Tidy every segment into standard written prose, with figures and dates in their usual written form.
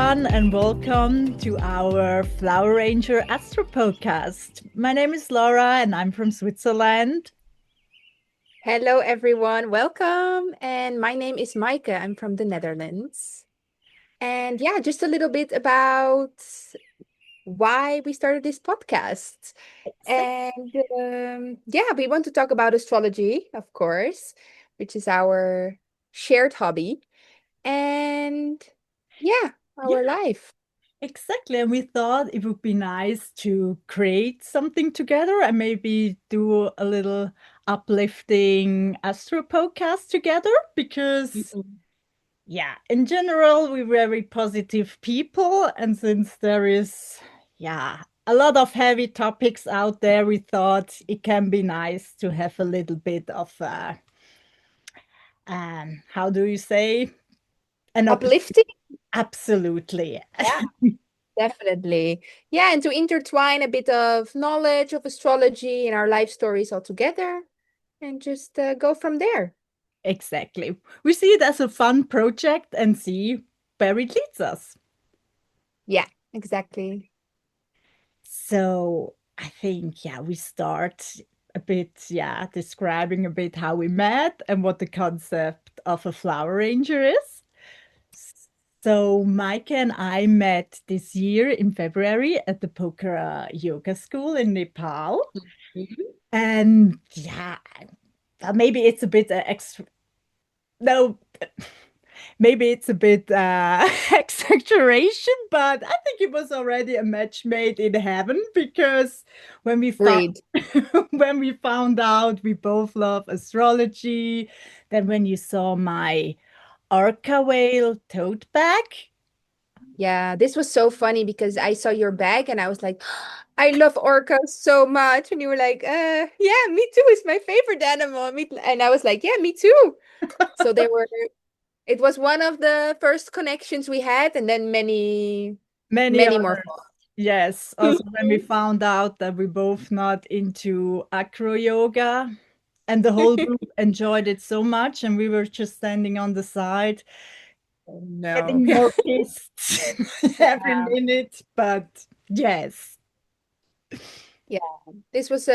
everyone, and welcome to our Flower Ranger Astro podcast. My name is Laura, and I'm from Switzerland. Hello, everyone. Welcome. And my name is Maaike. I'm from the Netherlands. And yeah, just a little bit about why we started this podcast. And yeah, we want to talk about astrology, of course, which is our shared hobby. And yeah, Yeah, our life. exactly. And we thought it would be nice to create something together and maybe do a little uplifting Astro podcast together because, Mhm. yeah, in general, we're very positive people. And since there is, yeah, a lot of heavy topics out there, we thought it can be nice to have a little bit of how do you say an opportunity? Uplifting? Absolutely. Yeah, definitely. Yeah, and to intertwine a bit of knowledge of astrology in our life stories all together and just go from there. Exactly. We see it as a fun project and see where it leads us. Yeah, exactly. So I think, yeah, we start a bit, yeah, describing a bit how we met and what the concept of a flower ranger is. So Mike and I met this year in February at the Pokhara Yoga School in Nepal. Mhm. And yeah, maybe it's a bit extra. No, maybe it's a bit exaggeration, but I think it was already a match made in heaven because when we found Agreed. when we found out we both love astrology, then when you saw my orca whale tote bag, Yeah, this was so funny because I saw your bag and I was like, I love orcas so much. And you were like, yeah, me too. It's my favorite animal. And I was like, yeah, me too. So it was one of the first connections we had, and then many many more others. Yes, also when we found out that we both not into acro yoga, and the whole group enjoyed it so much, and we were just standing on the side, Oh, no. getting more pissed every Yeah. minute. But yes. Yeah. This was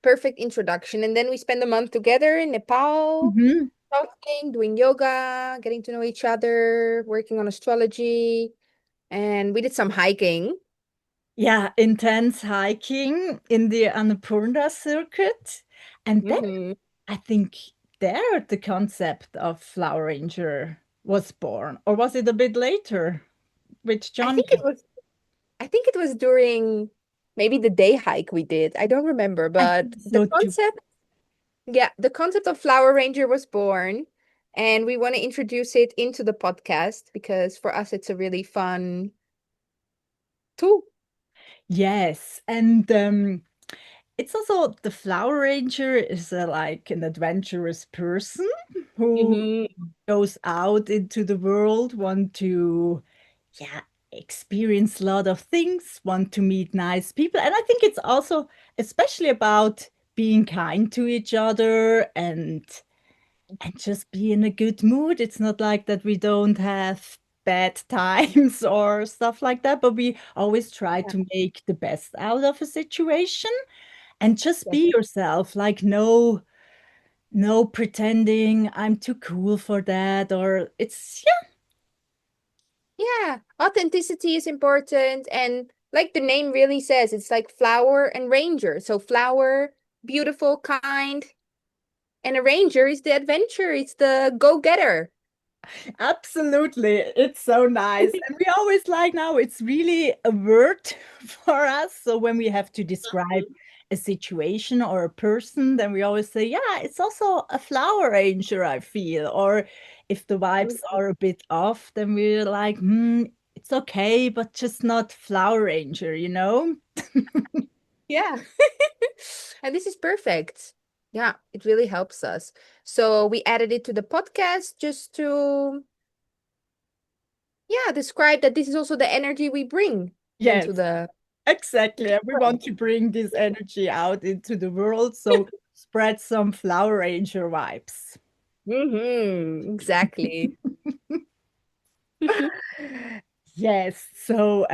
perfect introduction. And then we spent a month together in Nepal, Mhm. talking, doing yoga, getting to know each other, working on astrology, and we did some hiking. Yeah, intense hiking in the Annapurna circuit. And then Hmm. I think there the concept of Flower Ranger was born. Or was it a bit later with I Johnny? think it was I think it was during maybe the day hike we did. I don't remember, I but think so too. the concept of Flower Ranger was born, and we want to introduce it into the podcast because for us it's a really fun tool. Yes. And it's also the Flower Ranger is like an adventurous person who Hmm. goes out into the world, want to, yeah, experience a lot of things, want to meet nice people. And I think it's also especially about being kind to each other and just be in a good mood. It's not like that we don't have bad times or stuff like that, but we always try Yeah, to make the best out of a situation and just be definitely. yourself. Like no pretending I'm too cool for that or it's Yeah, authenticity is important. And like the name really says, it's like flower and ranger. So, flower, beautiful, kind, and a ranger is the adventure, it's the go-getter. absolutely. It's so nice. And we always like now, it's really a word for us. So when we have to describe a situation or a person, then we always say, yeah, it's also a flower arranger, I feel. Or if the vibes Mhm. are a bit off, then we're like, it's okay, but just not flower ranger, you know? Yeah. And this is perfect. Yeah, it really helps us. So we added it to the podcast just to, yeah, describe that this is also the energy we bring into Yes, the exactly. And we want to bring this energy out into the world. So spread some flower ranger vibes. exactly. Yes. So,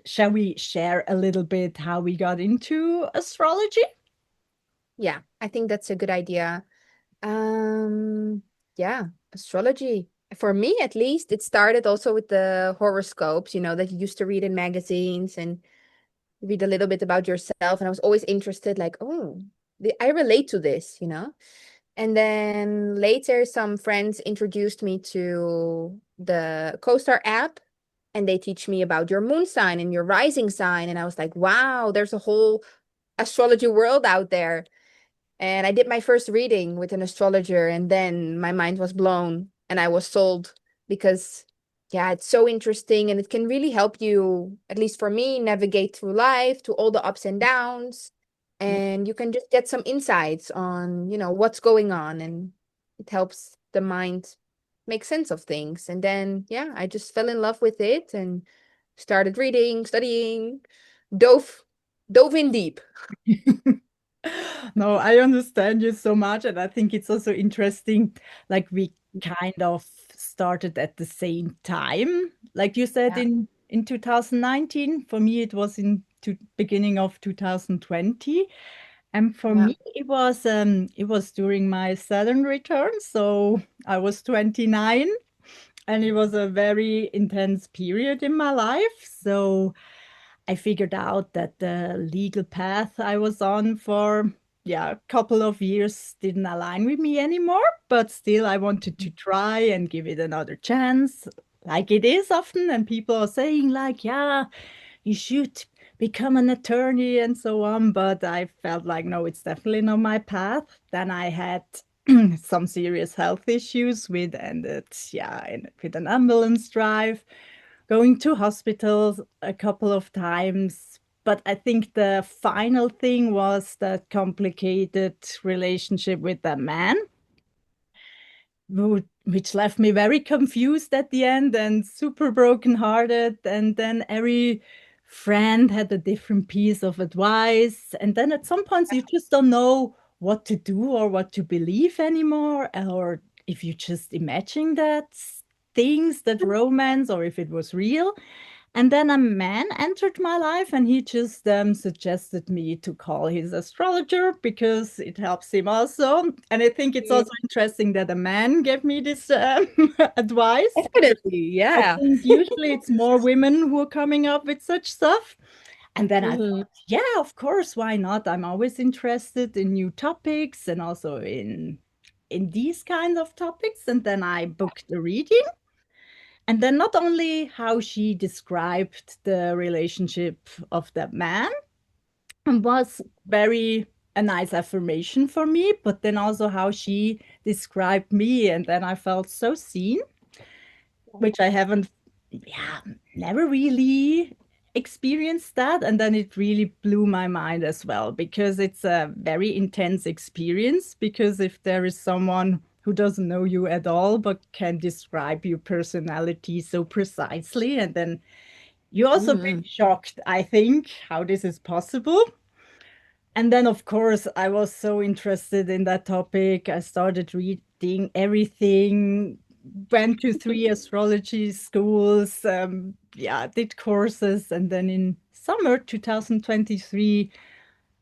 shall we share a little bit how we got into astrology? Yeah, I think that's a good idea. Um, yeah, astrology. For me, at least, it started also with the horoscopes, that you used to read in magazines and read a little bit about yourself. And I was always interested, like, oh, I relate to this. And then later, some friends introduced me to the CoStar app, and they teach me about your moon sign and your rising sign. And I was like, wow, there's a whole astrology world out there. And I did my first reading with an astrologer, and then my mind was blown and I was sold because, yeah, it's so interesting and it can really help you, at least for me, navigate through life, to all the ups and downs. Yeah. And you can just get some insights on, what's going on, and it helps the mind make sense of things. And then, yeah, I just fell in love with it and started reading, studying, dove, dove in deep. No, I understand you so much, and I think it's also interesting. Like we kind of started at the same time, like you said Yeah. in 2019. For me, it was in beginning of 2020, and for Yeah. me, it was during my Saturn return. So I was 29, and it was a very intense period in my life. So I figured out that the legal path I was on for, yeah, a couple of years didn't align with me anymore, but still I wanted to try and give it another chance, like it is often. And people are saying, like, yeah, you should become an attorney and so on. But I felt like, no, it's definitely not my path. Then I had some serious health issues with ended, yeah, with an ambulance drive, going to hospitals a couple of times. But I think the final thing was that complicated relationship with that man, which left me very confused at the end and super brokenhearted. And then every friend had a different piece of advice. And then at some points, you just don't know what to do or what to believe anymore, or if you just imagine that things, that romance, or if it was real. And then a man entered my life and he just suggested me to call his astrologer because it helps him also. And I think it's Mm, also interesting that a man gave me this advice. definitely, I yeah. think usually it's more women who are coming up with such stuff. And then I Hmm. thought, yeah, of course, why not? I'm always interested in new topics and also in these kinds of topics. And then I booked a reading. And then not only how she described the relationship of that man was very a nice affirmation for me, but then also how she described me. And then I felt so seen, which I haven't, yeah, never really experienced that. And then it really blew my mind as well, because it's a very intense experience. Because if there is someone who doesn't know you at all, but can describe your personality so precisely, and then you're also a bit Hmm. shocked, I think, how this is possible. And then, of course, I was so interested in that topic. I started reading everything, went to three astrology schools, yeah, did courses. And then in summer 2023,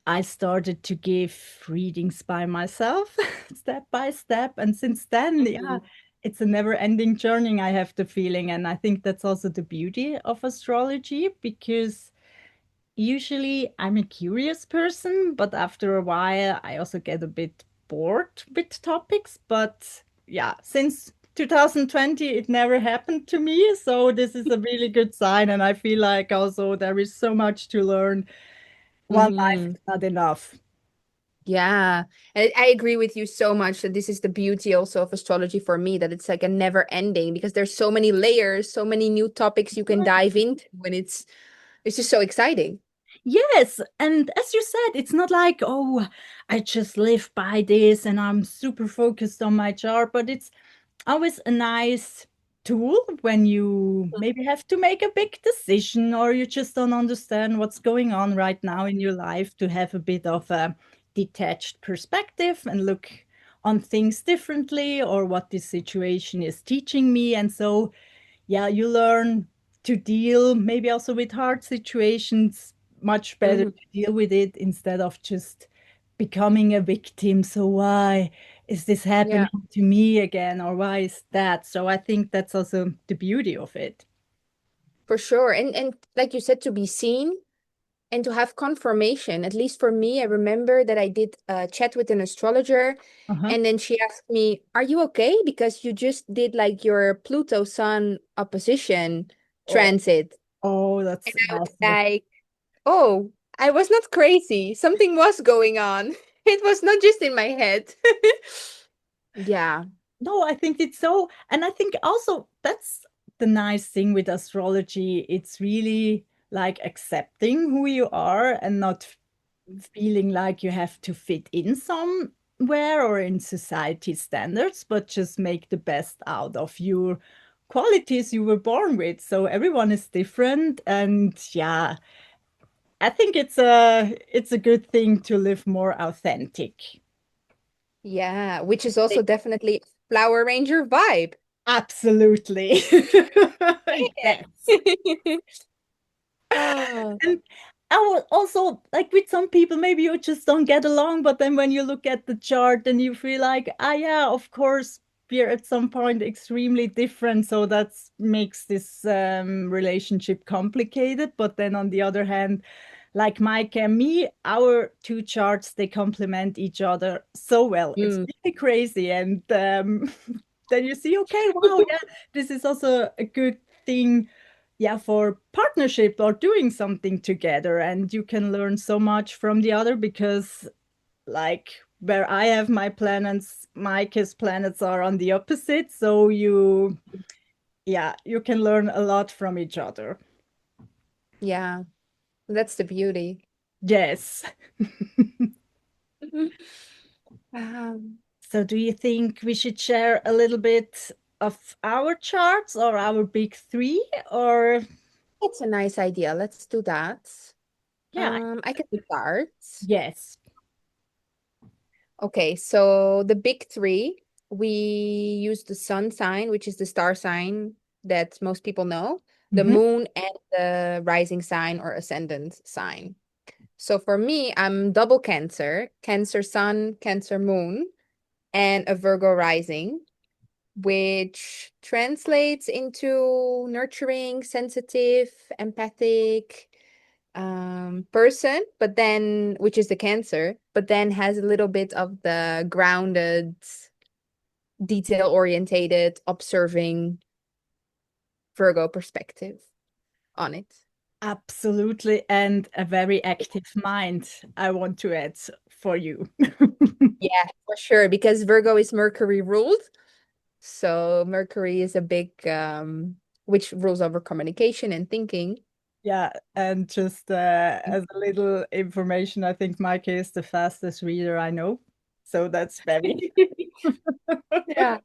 I started to give readings by myself, step by step. And since then, yeah, Hmm. it's a never-ending journey, I have the feeling. And I think that's also the beauty of astrology, because usually I'm a curious person, but after a while I also get a bit bored with topics. But yeah, since 2020 it never happened to me, so this is a really good sign, and I feel like also there is so much to learn. One life Hmm. is not enough. Yeah. And I agree with you so much that this is the beauty also of astrology for me, that it's like a never ending because there's so many layers, so many new topics you can dive into, and it's just so exciting. Yes, and as you said, it's not like, oh, I just live by this and I'm super focused on my chart, but it's always a nice tool when you maybe have to make a big decision or you just don't understand what's going on right now in your life, to have a bit of a detached perspective and look on things differently, or what this situation is teaching me. And so yeah, you learn to deal maybe also with hard situations much better Mhm. to deal with it instead of just becoming a victim. So why is this Yeah, happening to me again, or why is that? So I think that's also the beauty of it. for sure. And like you said, to be seen and to have confirmation. At least for me, I remember that I did a chat with an astrologer, Uh-huh. and then she asked me, "Are you okay? Because you just did like your Pluto Sun opposition Oh, transit." oh, And that's I was awesome. like, "Oh, I was not crazy. Something was going on. It was not just in my head." Yeah. No, I think it's so, and I think also that's the nice thing with astrology. It's really like accepting who you are and not feeling like you have to fit in somewhere or in society standards, but just make the best out of your qualities you were born with. So everyone is different, and yeah, I think it's a good thing to live more authentic. Yeah, which is also definitely Flower Ranger vibe. Absolutely. Yes. Oh. And I would also like with some people, maybe you just don't get along, but then when you look at the chart and you feel like, ah, yeah, of course, we're at some point extremely different. So that makes this relationship complicated. But then on the other hand, like Mike and me, our two charts, they complement each other so well. It's Mm. really crazy. And then you see, okay, wow, yeah, this is also a good thing, yeah, for partnership or doing something together. And you can learn so much from the other because, like, where I have my planets, Mike's planets are on the opposite. So yeah, you can learn a lot from each other. Yeah, that's the beauty. Yes. Um, So, do you think we should share a little bit of our charts or our big three? Or, it's a nice idea. Let's do that. yeah, I can start. yes. Okay, so the big three, we use the sun sign, which is the star sign that most people know, the Hmm. moon, and the rising sign or ascendant sign. So for me, I'm double Cancer, Cancer sun, Cancer moon, and a Virgo rising, which translates into nurturing, sensitive, empathic person, but then which is the Cancer, but then has a little bit of the grounded, detail orientated, observing Virgo perspective on it. Absolutely. And a very active mind, I want to add for you. Yeah, for sure, because Virgo is Mercury ruled. So Mercury is a big which rules over communication and thinking. Yeah, and just as a little information, I think Maaike is the fastest reader I know. So that's very. Yeah.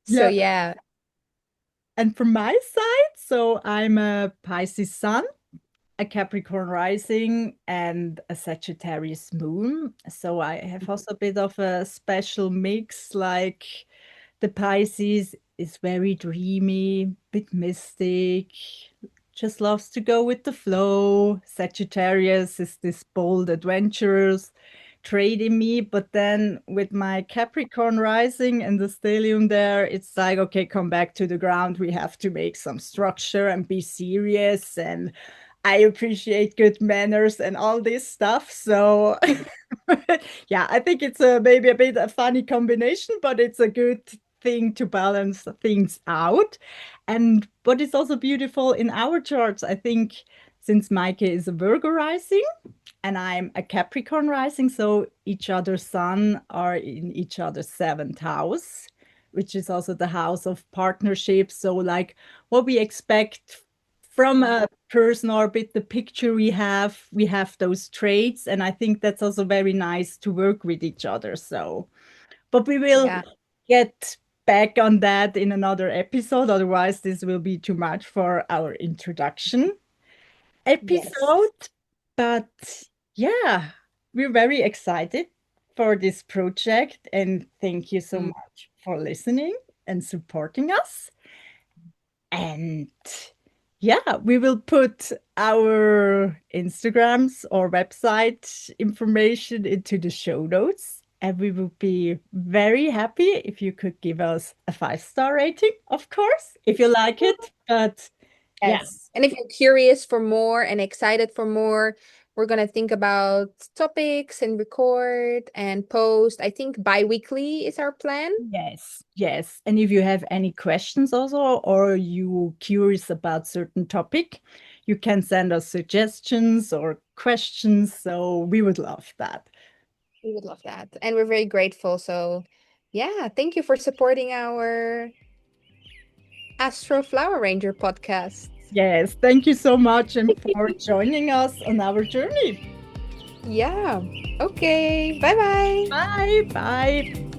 So Yeah. yeah. And from my side, so I'm a Pisces sun, a Capricorn rising, and a Sagittarius moon. So I have also a bit of a special mix. Like the Pisces is very dreamy, bit mystic, just loves to go with the flow. Sagittarius is this bold, adventurous trait in me. But then with my Capricorn rising and the stellium there, it's like, okay, come back to the ground. We have to make some structure and be serious. And I appreciate good manners and all this stuff. So, yeah, I think it's maybe a bit a funny combination, but it's a good thing to balance things out. And what is also beautiful in our charts, I think, since Maaike is a Virgo rising and I'm a Capricorn rising, so each other's sun are in each other's seventh house, which is also the house of partnership. So, like what we expect from a person or a bit the picture we have those traits. And I think that's also very nice to work with each other. So, but we will Yeah. get back on that in another episode. Otherwise, this will be too much for our introduction Yes. episode. But yeah, we're very excited for this project. And thank you so Mm. much for listening. and supporting us. And yeah, we will put our Instagrams or website information into the show notes. And we will be very happy if you could give us a 5-star rating, of course, if you like it. But yeah, Yes. And if you're curious for more and excited for more, we're going to think about topics and record and post. I think bi-weekly is our plan. yes, yes. And if you have any questions also, or you curious about certain topic, you can send us suggestions or questions. So we would love that. We would love that. And we're very grateful. So, yeah, thank you for supporting our Astro Flower Ranger podcast. Yes, thank you so much and for joining us on our journey. Yeah. Okay. Bye bye. Bye, bye.